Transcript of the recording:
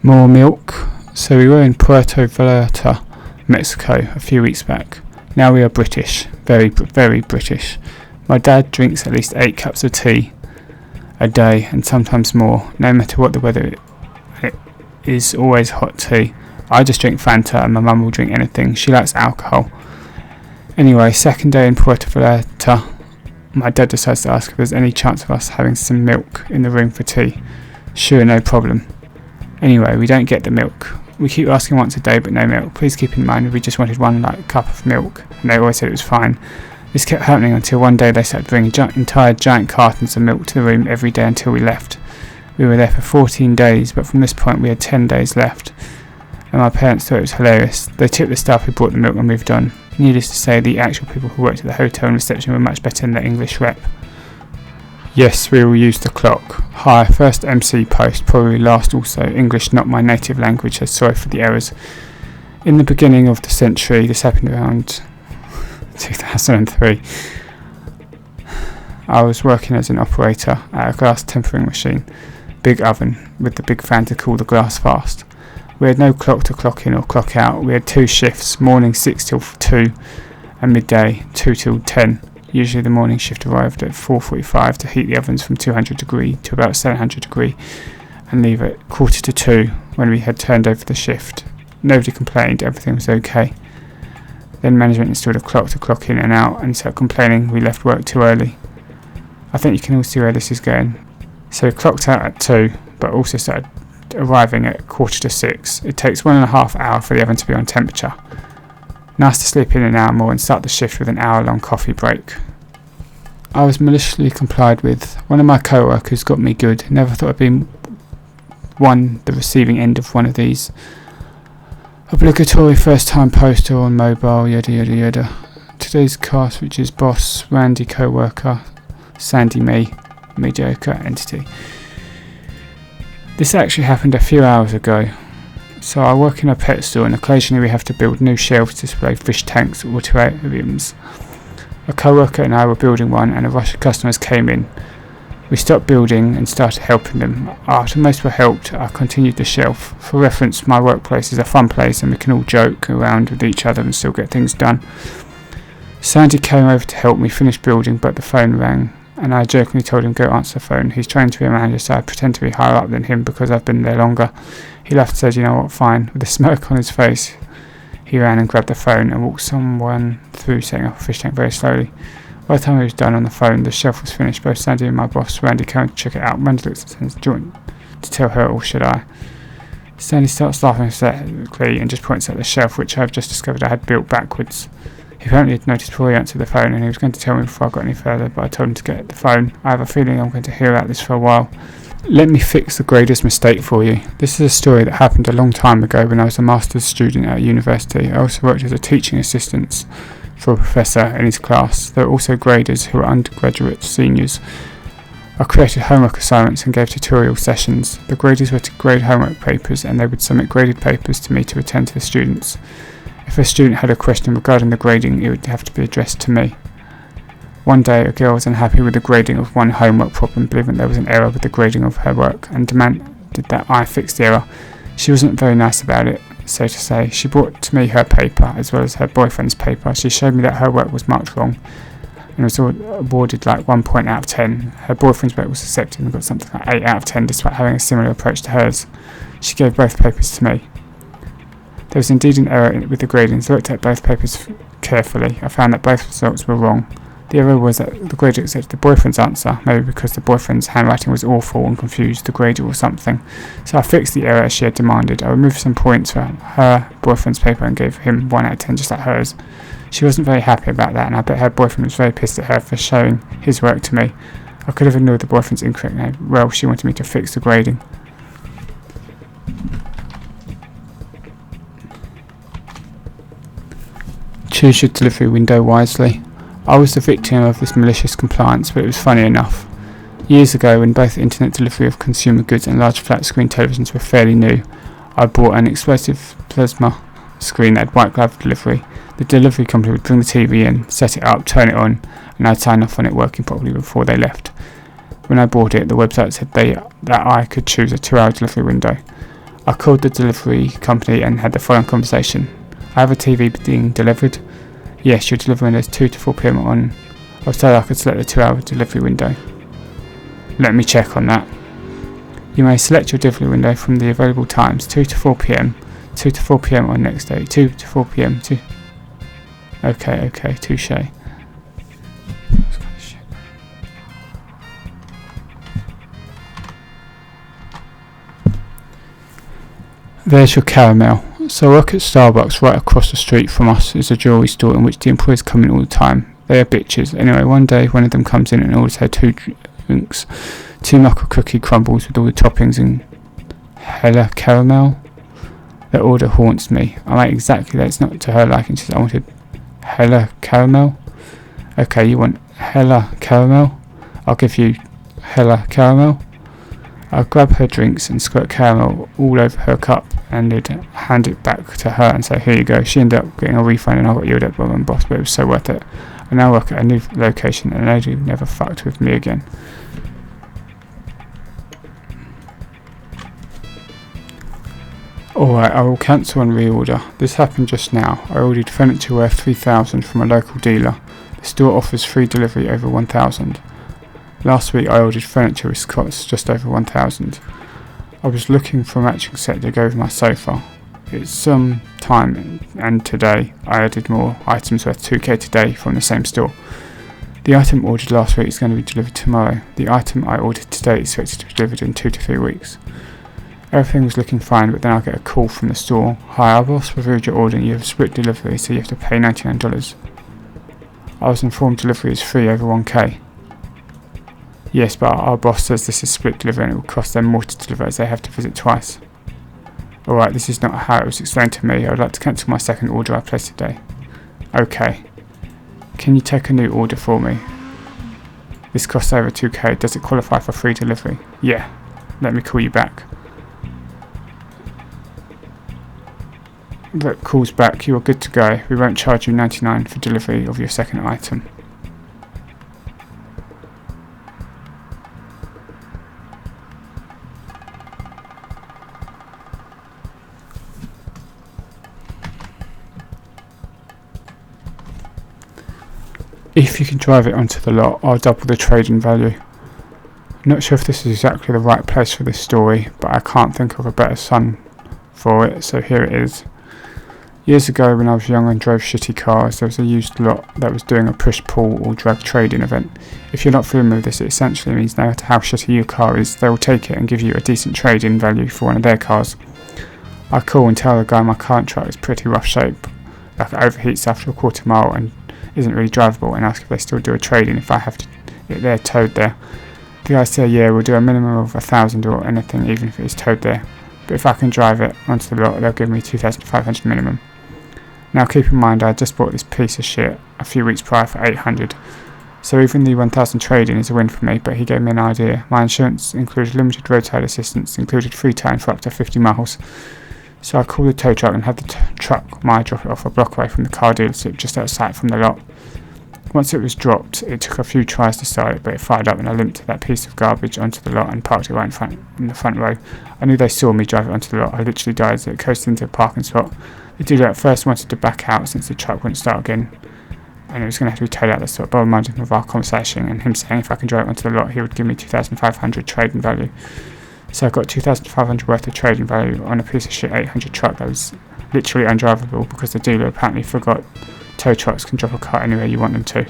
More milk. So we were in Puerto Vallarta, Mexico, a few weeks back. Now we are British. Very, very British. My dad drinks at least 8 cups of tea a day, and sometimes more, no matter what the weather. It is always hot tea. I just drink Fanta, and my mum will drink anything. She likes alcohol. Anyway, second day in Puerto Vallarta, my dad decides to ask if there's any chance of us having some milk in the room for tea. Sure, no problem. Anyway, we don't get the milk. We keep asking once a day, but no milk. Please keep in mind we just wanted one cup of milk, and they always said it was fine. This kept happening until one day they started bringing entire giant cartons of milk to the room every day until we left. We were there for 14 days, but from this point we had 10 days left, and my parents thought it was hilarious. They tipped the staff who brought the milk and moved on. Needless to say, the actual people who worked at the hotel and reception were much better than the English rep. Yes, we will use the clock. Hi, first MC post, probably last also. English not my native language, so sorry for the errors. In the beginning of the century, this happened around 2003. I was working as an operator at a glass tempering machine, big oven with the big fan to cool the glass fast. We had no clock to clock in or clock out. We had 2 shifts, morning 6 till 2 and midday 2 till 10. Usually the morning shift arrived at 4:45 to heat the ovens from 200 degree to about 700 degree and leave at 1:45 when we had turned over the shift. Nobody complained, everything was okay. Then management installed a clock to clock in and out and started complaining we left work too early. I think you can all see where this is going. So we clocked out at 2, but also started arriving at 5:45. It takes 1.5 hours for the oven to be on temperature. Nice to sleep in an hour more and start the shift with an hour-long coffee break. I was maliciously complied with. One of my co-workers got me good. Never thought I'd be the receiving end of one of these. Obligatory first-time poster on mobile, yada yada yada. Today's cast, which is boss, Randy co-worker, Sandy me, mediocre entity. This actually happened a few hours ago. So I work in a pet store and occasionally we have to build new shelves to display fish tanks or terrariums. A co-worker and I were building one and a rush of customers came in. We stopped building and started helping them. After most were helped, I continued the shelf. For reference, my workplace is a fun place and we can all joke around with each other and still get things done. Sandy came over to help me finish building, but the phone rang and I jokingly told him go answer the phone. He's trained to be a manager, so I pretend to be higher up than him because I've been there longer. He laughed and said, you know what, fine. With a smirk on his face, he ran and grabbed the phone and walked someone through setting up a fish tank very slowly. By the time he was done on the phone, the shelf was finished. Both Sandy and my boss, Randy, came to check it out. Randy looked at Sandy, do you want to tell her or should I? Sandy starts laughing hysterically and just points at the shelf, which I've just discovered I had built backwards. He apparently had noticed before he answered the phone and he was going to tell me before I got any further, but I told him to get the phone. I have a feeling I'm going to hear about this for a while. Let me fix the grader's mistake for you. This is a story that happened a long time ago when I was a master's student at university. I also worked as a teaching assistant for a professor in his class. There were also graders who were undergraduate seniors. I created homework assignments and gave tutorial sessions. The graders were to grade homework papers and they would submit graded papers to me to return to the students. If a student had a question regarding the grading, it would have to be addressed to me. One day, a girl was unhappy with the grading of one homework problem, believing there was an error with the grading of her work, and demanded that I fix the error. She wasn't very nice about it, so to say. She brought to me her paper, as well as her boyfriend's paper. She showed me that her work was marked wrong, and was awarded like 1 point out of 10. Her boyfriend's work was accepted and got something like 8 out of 10, despite having a similar approach to hers. She gave both papers to me. There was indeed an error with the gradings. I looked at both papers carefully. I found that both results were wrong. The error was that the grader accepted the boyfriend's answer, maybe because the boyfriend's handwriting was awful and confused the grader or something. So I fixed the error as she had demanded. I removed some points from her boyfriend's paper and gave him 1 out of 10 just like hers. She wasn't very happy about that, and I bet her boyfriend was very pissed at her for showing his work to me. I could have ignored the boyfriend's incorrect name. Well, she wanted me to fix the grading. Choose your delivery window wisely. I was the victim of this malicious compliance, but it was funny enough. Years ago, when both internet delivery of consumer goods and large flat screen televisions were fairly new, I bought an explosive plasma screen that had white glove delivery. The delivery company would bring the TV in, set it up, turn it on, and I'd sign off on it working properly before they left. When I bought it, the website said that I could choose a 2-hour delivery window. I called the delivery company and had the following conversation. I have a TV being delivered. Yes, you're delivering at 2 to 4 p.m. on. I was told I could select the 2-hour delivery window. Let me check on that. You may select your delivery window from the available times, 2 to 4 p.m, 2 to 4 p.m. on next day, 2 to 4 p.m. to... Okay, touche. There's your caramel. So I work at Starbucks. Right across the street from us is a jewellery store in which the employees come in all the time. They are bitches. Anyway, one day one of them comes in and orders her 2 drinks. 2 knuckle cookie crumbles with all the toppings and hella caramel. The order haunts me. I like exactly that. It's not to her liking. She says I wanted hella caramel. Okay, you want hella caramel? I'll give you hella caramel. I'll grab her drinks and squirt caramel all over her cup and hand it back to her and say, here you go. She ended up getting a refund and I got yelled at by my boss, but it was so worth it. I now work at a new location and a lady never fucked with me again. Alright, I will cancel and reorder. This happened just now. I ordered furniture worth $3,000 from a local dealer. The store offers free delivery over $1,000. Last week I ordered furniture which costs just over $1,000. I was looking for a matching set to go with my sofa. It's some time and today I added more items worth $2,000 today from the same store. The item ordered last week is going to be delivered tomorrow. The item I ordered today is expected to be delivered in 2 to 3 weeks. Everything was looking fine, but then I get a call from the store. Hi, our boss reviewed your order and you have split delivery, so you have to pay $99. I was informed delivery is free over $1,000. Yes, but our boss says this is split delivery and it will cost them more to deliver as they have to visit twice. Alright, this is not how it was explained to me. I would like to cancel my second order I placed today. Okay. Can you take a new order for me? This costs over $2,000. Does it qualify for free delivery? Yeah. Let me call you back. That calls back. You are good to go. We won't charge you $99 for delivery of your second item. If you can drive it onto the lot, I'll double the trade-in value. Not sure if this is exactly the right place for this story, but I can't think of a better son for it, so here it is. Years ago when I was young and drove shitty cars, there was a used lot that was doing a push-pull or drag trade-in event. If you're not familiar with this, it essentially means no matter how shitty your car is, they will take it and give you a decent trade-in value for one of their cars. I call and tell the guy my current truck is pretty rough shape, like it overheats after a quarter mile and isn't really drivable, and ask if they still do a trade-in if I have it there towed there. The guys say yeah, we'll do a minimum of $1,000 or anything even if it is towed there, but if I can drive it onto the lot they'll give me $2,500 minimum. Now keep in mind I just bought this piece of shit a few weeks prior for $800, so even the $1,000 trade-in is a win for me, but he gave me an idea. My insurance included limited roadside assistance, included free towing for up to 50 miles. So I called the tow truck and had the truck drop it off a block away from the car dealership just outside from the lot. Once it was dropped, it took a few tries to start it, but it fired up and I limped that piece of garbage onto the lot and parked it right in the front row. I knew they saw me drive it onto the lot. I literally died as it coasted into a parking spot. The dealer at first wanted to back out since the truck wouldn't start again, and it was going to have to be towed out the spot, but I reminded him of our conversation and him saying if I can drive it onto the lot he would give me $2,500 trade-in value. So I got $2,500 worth of trading value on a piece of shit 800 truck that was literally undrivable because the dealer apparently forgot tow trucks can drop a car anywhere you want them to.